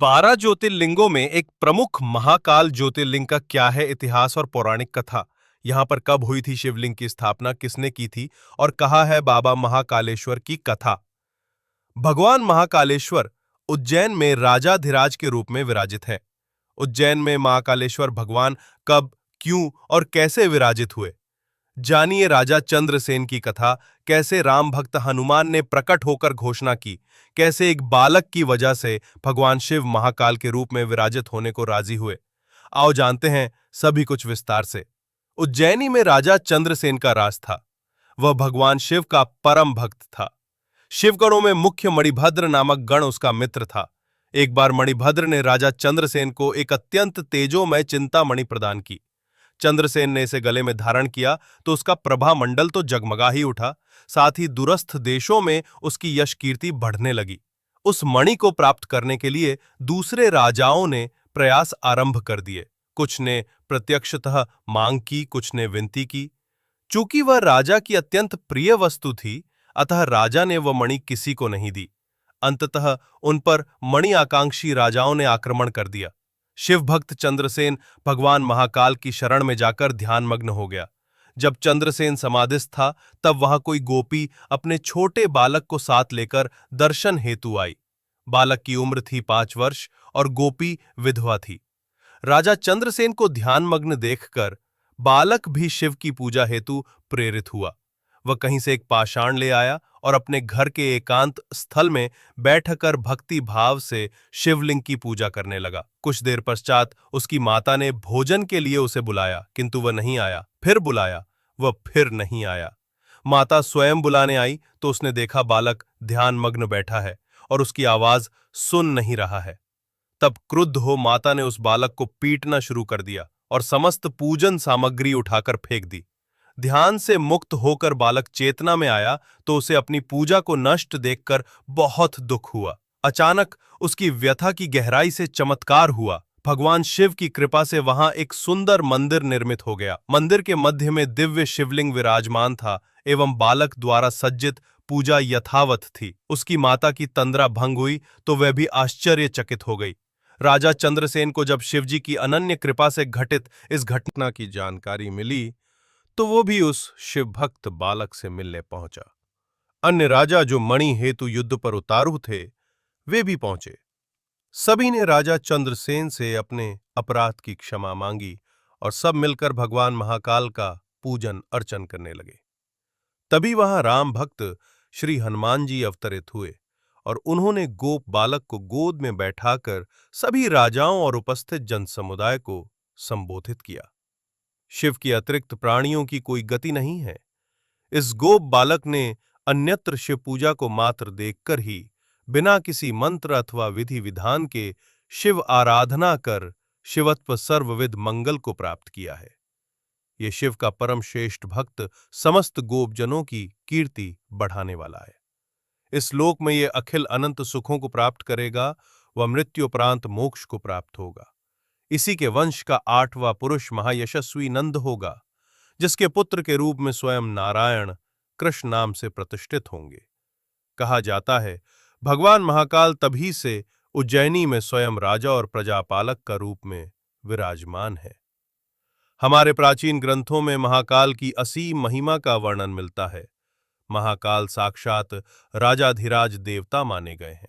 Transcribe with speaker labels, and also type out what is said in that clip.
Speaker 1: 12 ज्योतिर्लिंगों में एक प्रमुख महाकाल ज्योतिर्लिंग का क्या है इतिहास और पौराणिक कथा। यहाँ पर कब हुई थी शिवलिंग की स्थापना, किसने की थी और कहाँ है बाबा महाकालेश्वर की कथा। भगवान महाकालेश्वर उज्जैन में राजाधिराज के रूप में विराजित है। उज्जैन में महाकालेश्वर भगवान कब, क्यों और कैसे विराजित हुए, जानिए राजा चंद्रसेन की कथा। कैसे राम भक्त हनुमान ने प्रकट होकर घोषणा की, कैसे एक बालक की वजह से भगवान शिव महाकाल के रूप में विराजित होने को राजी हुए। आओ जानते हैं सभी कुछ विस्तार से। उज्जैनी में राजा चंद्रसेन का राज था। वह भगवान शिव का परम भक्त था। शिवगणों में मुख्य मणिभद्र नामक गण उसका मित्र था। एक बार मणिभद्र ने राजा चंद्रसेन को एक अत्यंत तेजोमय चिंतामणि प्रदान की। चंद्रसेन ने इसे गले में धारण किया तो उसका प्रभा मंडल तो जगमगा ही उठा, साथ ही दूरस्थ देशों में उसकी यश कीर्ति बढ़ने लगी। उस मणि को प्राप्त करने के लिए दूसरे राजाओं ने प्रयास आरंभ कर दिए। कुछ ने प्रत्यक्षतः मांग की, कुछ ने विनती की। चूंकि वह राजा की अत्यंत प्रिय वस्तु थी, अतः राजा ने वह मणि किसी को नहीं दी। अंततः उन पर मणि आकांक्षी राजाओं ने आक्रमण कर दिया। शिव भक्त चंद्रसेन भगवान महाकाल की शरण में जाकर ध्यानमग्न हो गया। जब चंद्रसेन समाधिस्थ था, तब वहां कोई गोपी अपने छोटे बालक को साथ लेकर दर्शन हेतु आई। बालक की उम्र थी 5 वर्ष और गोपी विधवा थी। राजा चंद्रसेन को ध्यानमग्न देखकर बालक भी शिव की पूजा हेतु प्रेरित हुआ। वह कहीं से एक पाषाण ले आया और अपने घर के एकांत स्थल में बैठकर भक्ति भाव से शिवलिंग की पूजा करने लगा। कुछ देर पश्चात उसकी माता ने भोजन के लिए उसे बुलाया, किंतु वह नहीं आया। फिर बुलाया, वह फिर नहीं आया। माता स्वयं बुलाने आई तो उसने देखा बालक ध्यानमग्न बैठा है और उसकी आवाज सुन नहीं रहा है। तब क्रुद्ध हो माता ने उस बालक को पीटना शुरू कर दिया और समस्त पूजन सामग्री उठाकर फेंक दी। ध्यान से मुक्त होकर बालक चेतना में आया तो उसे अपनी पूजा को नष्ट देखकर बहुत दुख हुआ। अचानक उसकी व्यथा की गहराई से चमत्कार हुआ। भगवान शिव की कृपा से वहां एक सुंदर मंदिर निर्मित हो गया। मंदिर के मध्य में दिव्य शिवलिंग विराजमान था एवं बालक द्वारा सज्जित पूजा यथावत थी। उसकी माता की तंद्रा भंग हुई तो वह भी आश्चर्यचकित हो गई। राजा चंद्रसेन को जब शिवजी की अनन्य कृपा से घटित इस घटना की जानकारी मिली तो वो भी उस शिव भक्त बालक से मिलने पहुंचा। अन्य राजा जो मणि हेतु युद्ध पर उतारू थे, वे भी पहुंचे। सभी ने राजा चंद्रसेन से अपने अपराध की क्षमा मांगी और सब मिलकर भगवान महाकाल का पूजन अर्चन करने लगे। तभी वहां राम भक्त श्री हनुमान जी अवतरित हुए और उन्होंने गोप बालक को गोद में बैठाकर सभी राजाओं और उपस्थित जन समुदाय को संबोधित किया। शिव की अतिरिक्त प्राणियों की कोई गति नहीं है। इस गोप बालक ने अन्यत्र शिव पूजा को मात्र देखकर ही, बिना किसी मंत्र अथवा विधि विधान के शिव आराधना कर शिवत्व सर्वविध मंगल को प्राप्त किया है। ये शिव का परम श्रेष्ठ भक्त समस्त गोपजनों की कीर्ति बढ़ाने वाला है। इस लोक में ये अखिल अनंत सुखों को प्राप्त करेगा, वह मृत्युपरांत मोक्ष को प्राप्त होगा। इसी के वंश का 8वां पुरुष महायशस्वी नंद होगा, जिसके पुत्र के रूप में स्वयं नारायण कृष्ण नाम से प्रतिष्ठित होंगे। कहा जाता है भगवान महाकाल तभी से उज्जैनी में स्वयं राजा और प्रजापालक का रूप में विराजमान है। हमारे प्राचीन ग्रंथों में महाकाल की असीम महिमा का वर्णन मिलता है। महाकाल साक्षात राजाधिराज देवता माने गए हैं।